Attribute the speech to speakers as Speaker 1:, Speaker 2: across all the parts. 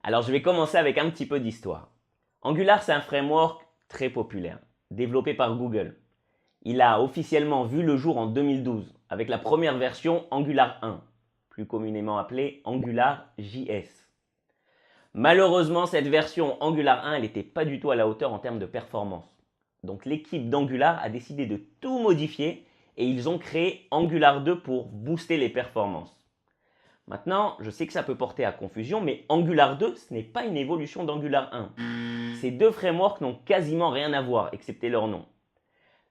Speaker 1: Alors je vais commencer avec un petit peu d'histoire. Angular, c'est un framework très populaire, développé par Google. Il a officiellement vu le jour en 2012 avec la première version Angular 1, plus communément appelée Angular JS. Malheureusement, cette version Angular 1, elle n'était pas du tout à la hauteur en termes de performance. Donc l'équipe d'Angular a décidé de tout modifier et ils ont créé Angular 2 pour booster les performances. Maintenant, je sais que ça peut porter à confusion, mais Angular 2, ce n'est pas une évolution d'Angular 1. Ces deux frameworks n'ont quasiment rien à voir, excepté leur nom.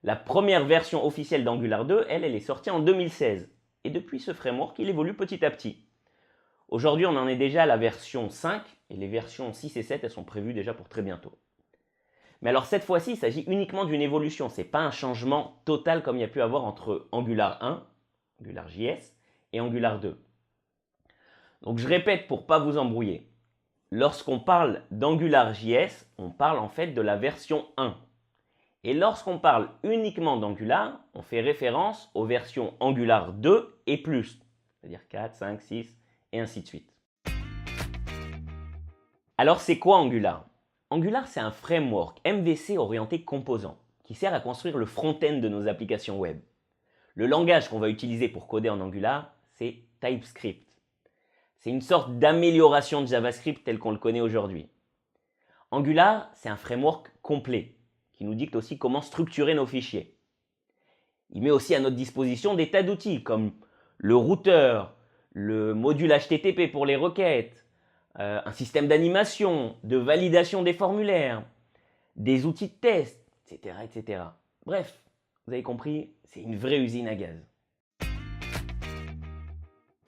Speaker 1: La première version officielle d'Angular 2, elle est sortie en 2016. Et depuis ce framework, il évolue petit à petit. Aujourd'hui, on en est déjà à la version 5, et les versions 6 et 7, elles sont prévues déjà pour très bientôt. Mais alors cette fois-ci, il s'agit uniquement d'une évolution, ce n'est pas un changement total comme il y a pu avoir entre Angular 1, Angular JS, et Angular 2. Donc je répète pour ne pas vous embrouiller. Lorsqu'on parle d'AngularJS, on parle en fait de la version 1. Et lorsqu'on parle uniquement d'Angular, on fait référence aux versions Angular 2 et plus, c'est-à-dire 4, 5, 6 et ainsi de suite. Alors c'est quoi Angular? Angular, c'est un framework MVC orienté composant qui sert à construire le front-end de nos applications web. Le langage qu'on va utiliser pour coder en Angular, c'est TypeScript. C'est une sorte d'amélioration de JavaScript tel qu'on le connaît aujourd'hui. Angular, c'est un framework complet qui nous dicte aussi comment structurer nos fichiers. Il met aussi à notre disposition des tas d'outils comme le routeur, le module HTTP pour les requêtes, un système d'animation, de validation des formulaires, des outils de test, etc., etc. Bref, vous avez compris, c'est une vraie usine à gaz.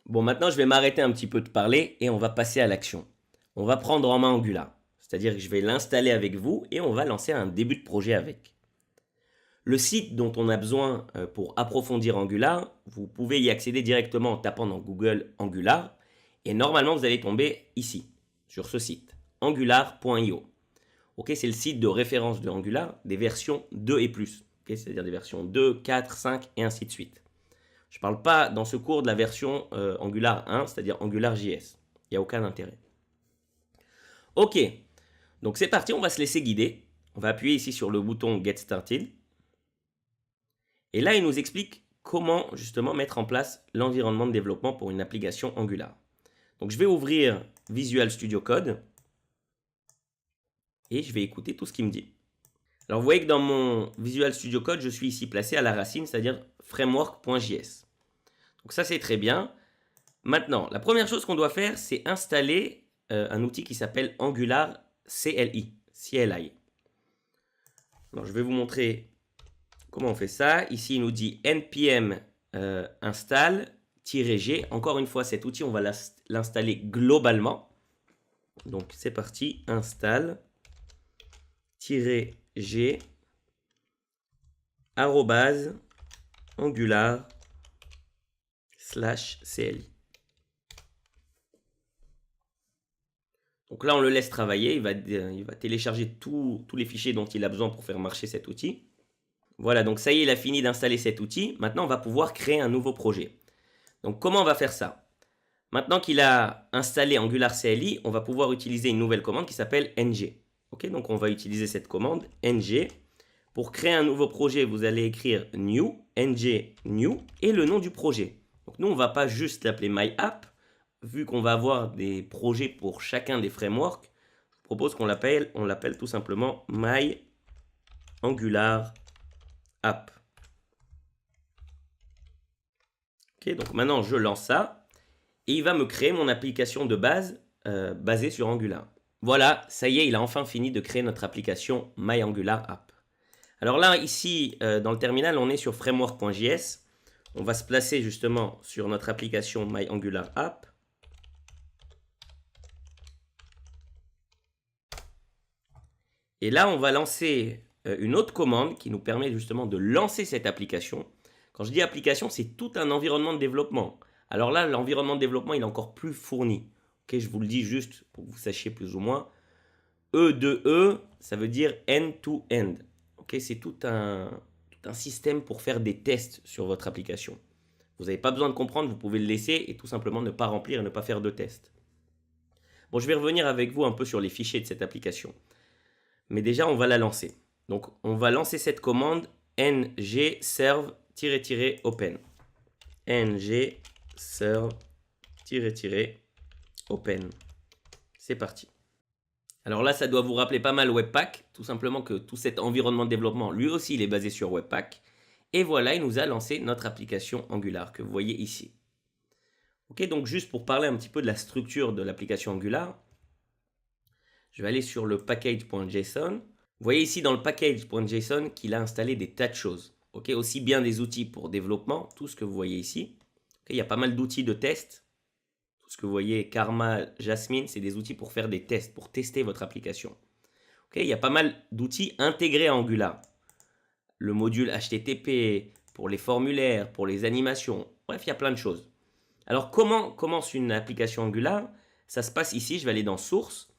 Speaker 1: Bon, maintenant, je vais m'arrêter un petit peu de parler et on va passer à l'action. On va prendre en main Angular, c'est-à-dire que je vais l'installer avec vous et on va lancer un début de projet avec. Le site dont on a besoin pour approfondir Angular, vous pouvez y accéder directement en tapant dans Google Angular et normalement, vous allez tomber ici, sur ce site, angular.io. Okay, c'est le site de référence de Angular des versions 2 et plus, okay, c'est-à-dire des versions 2, 4, 5 et ainsi de suite. Je ne parle pas dans ce cours de la version Angular 1, c'est-à-dire AngularJS. Il n'y a aucun intérêt. Ok, donc c'est parti, on va se laisser guider. On va appuyer ici sur le bouton Get Started. Et là, il nous explique comment justement mettre en place l'environnement de développement pour une application Angular. Donc je vais ouvrir Visual Studio Code et je vais écouter tout ce qu'il me dit. Alors vous voyez que dans mon Visual Studio Code, je suis ici placé à la racine, c'est-à-dire framework.js. Donc ça c'est très bien. Maintenant, la première chose qu'on doit faire, c'est installer un outil qui s'appelle Angular CLI. Alors je vais vous montrer comment on fait ça. Ici il nous dit npm install-g. Encore une fois, cet outil, on va l'installer globalement. Donc c'est parti, install-g @angular/cli. Donc là, on le laisse travailler. Il va télécharger tous les fichiers dont il a besoin pour faire marcher cet outil. Voilà, donc ça y est, il a fini d'installer cet outil. Maintenant, on va pouvoir créer un nouveau projet. Donc comment on va faire ça? Maintenant qu'il a installé Angular CLI, on va pouvoir utiliser une nouvelle commande qui s'appelle ng. Okay, donc on va utiliser cette commande ng. Pour créer un nouveau projet, vous allez écrire new, ng new et le nom du projet. Donc nous, on ne va pas juste l'appeler myapp. Vu qu'on va avoir des projets pour chacun des frameworks, je vous propose qu'on l'appelle tout simplement myAngularApp. Okay, donc maintenant, je lance ça et il va me créer mon application de base basée sur Angular. Voilà, ça y est, il a enfin fini de créer notre application myAngularApp. Alors là, ici, dans le terminal, on est sur framework.js. On va se placer justement sur notre application myAngularApp. Et là, on va lancer une autre commande qui nous permet justement de lancer cette application. Quand je dis application, c'est tout un environnement de développement. Alors là, l'environnement de développement, il est encore plus fourni. Okay, je vous le dis juste pour que vous sachiez plus ou moins. E2E, ça veut dire end-to-end. Okay, c'est tout un système pour faire des tests sur votre application. Vous n'avez pas besoin de comprendre, vous pouvez le laisser et tout simplement ne pas remplir et ne pas faire de tests. Bon, je vais revenir avec vous un peu sur les fichiers de cette application. Mais déjà, on va la lancer. Donc, on va lancer cette commande ng-serve-open. ng-serve-open. C'est parti. Alors là, ça doit vous rappeler pas mal Webpack, tout simplement que tout cet environnement de développement, lui aussi, il est basé sur Webpack. Et voilà, il nous a lancé notre application Angular que vous voyez ici. Ok, donc juste pour parler un petit peu de la structure de l'application Angular, je vais aller sur le package.json. Vous voyez ici dans le package.json qu'il a installé des tas de choses. Ok, aussi bien des outils pour développement, tout ce que vous voyez ici. Okay, il y a pas mal d'outils de test. Tout ce que vous voyez, Karma, Jasmine, c'est des outils pour faire des tests, pour tester votre application. Okay, il y a pas mal d'outils intégrés à Angular. Le module HTTP, pour les formulaires, pour les animations. Bref, il y a plein de choses. Alors, comment commence une application Angular? Ça se passe ici, je vais aller dans Source,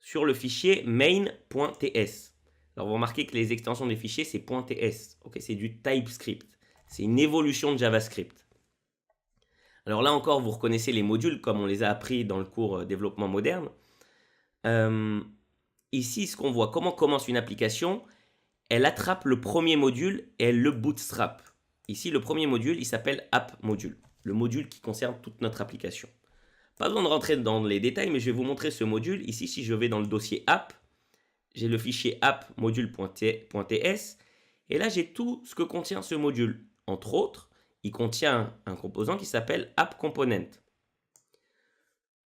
Speaker 1: sur le fichier main.ts. Alors, vous remarquez que les extensions des fichiers, c'est .ts. Okay, c'est du TypeScript. C'est une évolution de JavaScript. Alors là encore, vous reconnaissez les modules comme on les a appris dans le cours développement moderne. Ici, ce qu'on voit, comment commence une application, elle attrape le premier module et elle le bootstrap. Ici, le premier module, il s'appelle App Module, le module qui concerne toute notre application. Pas besoin de rentrer dans les détails, mais je vais vous montrer ce module. Ici, si je vais dans le dossier App, j'ai le fichier app-module.ts et là, j'ai tout ce que contient ce module. Entre autres, il contient un composant qui s'appelle App Component.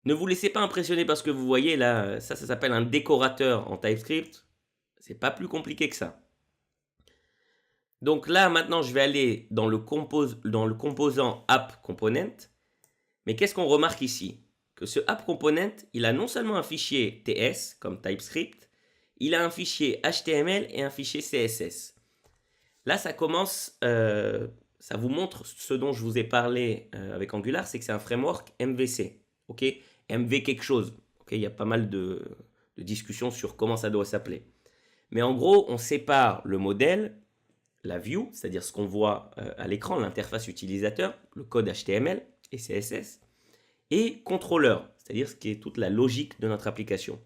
Speaker 1: Ne vous laissez pas impressionner par ce que vous voyez là, ça s'appelle un décorateur en TypeScript. C'est pas plus compliqué que ça. Donc là, maintenant, je vais aller dans le composant App Component. Mais qu'est-ce qu'on remarque ici? Que ce App Component, il a non seulement un fichier TS, comme TypeScript, il a un fichier HTML et un fichier CSS. Là, ça commence, ça vous montre ce dont je vous ai parlé avec Angular, c'est que c'est un framework MVC. Ok, MV quelque chose. Okay, il y a pas mal de discussions sur comment ça doit s'appeler. Mais en gros, on sépare le modèle, la view, c'est-à-dire ce qu'on voit à l'écran, l'interface utilisateur, le code HTML et CSS, et contrôleur, c'est-à-dire ce qui est toute la logique de notre application.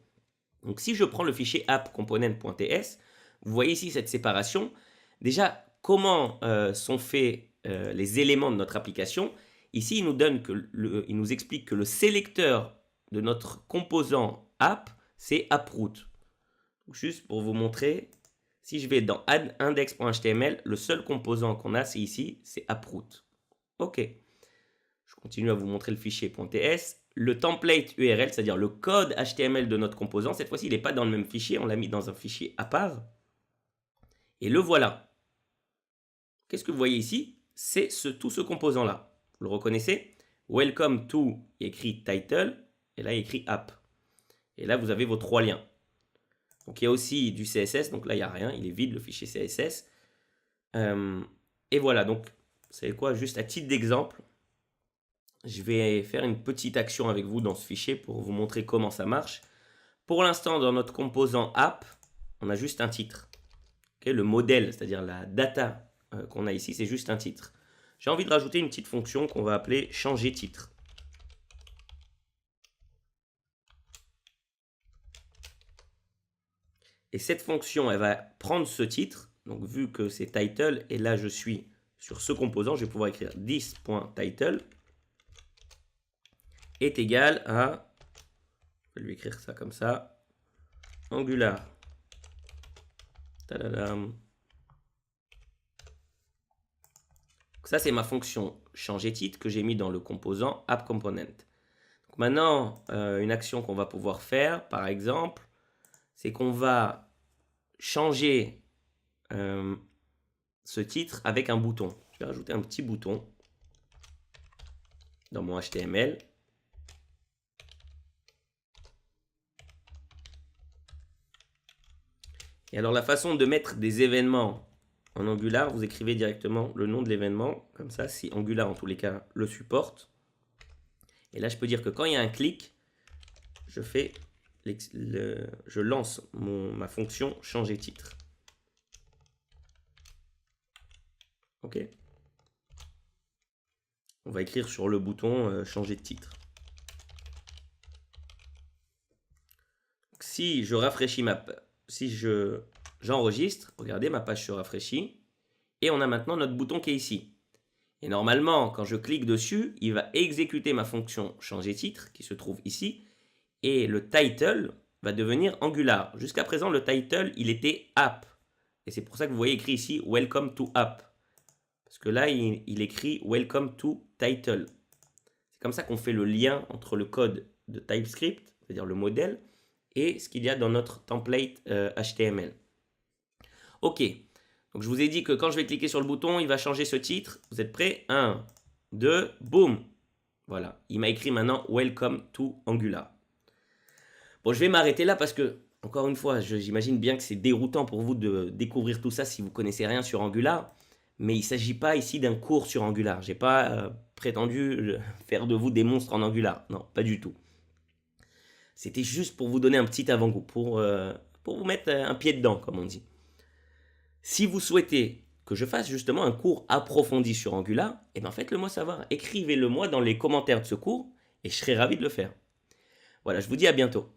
Speaker 1: Donc si je prends le fichier app-component.ts, vous voyez ici cette séparation. Déjà, comment sont faits les éléments de notre application? Ici, il nous explique que le sélecteur de notre composant app, c'est approot. Juste pour vous montrer, si je vais dans index.html, le seul composant qu'on a, c'est ici, c'est approot. Ok. Je continue à vous montrer le fichier .ts. Le template URL, c'est-à-dire le code HTML de notre composant, cette fois-ci, il n'est pas dans le même fichier, on l'a mis dans un fichier à part. Et le voilà. Qu'est-ce que vous voyez ici? C'est tout ce composant-là. Vous le reconnaissez? Welcome to, écrit title, et là, il écrit app. Et là, vous avez vos trois liens. Donc, il y a aussi du CSS, donc là, il n'y a rien, il est vide, le fichier CSS. Et voilà, donc, vous savez quoi? Juste à titre d'exemple, je vais faire une petite action avec vous dans ce fichier pour vous montrer comment ça marche. Pour l'instant, dans notre composant app, on a juste un titre. Okay, le modèle, c'est-à-dire la data qu'on a ici, c'est juste un titre. J'ai envie de rajouter une petite fonction qu'on va appeler changer titre. Et cette fonction, elle va prendre ce titre. Donc, vu que c'est title, et là, je suis sur ce composant, je vais pouvoir écrire this.title est égal à, je vais lui écrire ça comme ça, Angular. Tadadam. Ça, c'est ma fonction changer titre que j'ai mis dans le composant app component. Donc maintenant, une action qu'on va pouvoir faire, par exemple, c'est qu'on va changer ce titre avec un bouton. Je vais rajouter un petit bouton dans mon HTML. Et alors, la façon de mettre des événements en Angular, vous écrivez directement le nom de l'événement, comme ça, si Angular, en tous les cas, le supporte. Et là, je peux dire que quand il y a un clic, je lance ma fonction changer titre. Ok. On va écrire sur le bouton changer de titre. si je rafraîchis j'enregistre, regardez, ma page se rafraîchit. Et on a maintenant notre bouton qui est ici. Et normalement, quand je clique dessus, il va exécuter ma fonction changer titre qui se trouve ici. Et le title va devenir Angular. Jusqu'à présent, le title, il était app. Et c'est pour ça que vous voyez écrit ici Welcome to app. Parce que là, il écrit Welcome to title. C'est comme ça qu'on fait le lien entre le code de TypeScript, c'est-à-dire le modèle, et ce qu'il y a dans notre template HTML. Ok, donc je vous ai dit que quand je vais cliquer sur le bouton, il va changer ce titre. Vous êtes prêts? 1, 2, boum. Voilà, il m'a écrit maintenant Welcome to Angular. Bon, je vais m'arrêter là parce que, encore une fois, j'imagine bien que c'est déroutant pour vous de découvrir tout ça si vous ne connaissez rien sur Angular. Mais il ne s'agit pas ici d'un cours sur Angular. Je n'ai pas prétendu faire de vous des monstres en Angular. Non, pas du tout. C'était juste pour vous donner un petit avant-goût, pour vous mettre un pied dedans, comme on dit. Si vous souhaitez que je fasse justement un cours approfondi sur Angular, eh bien faites-le moi savoir. Écrivez-le moi dans les commentaires de ce cours et je serai ravi de le faire. Voilà, je vous dis à bientôt.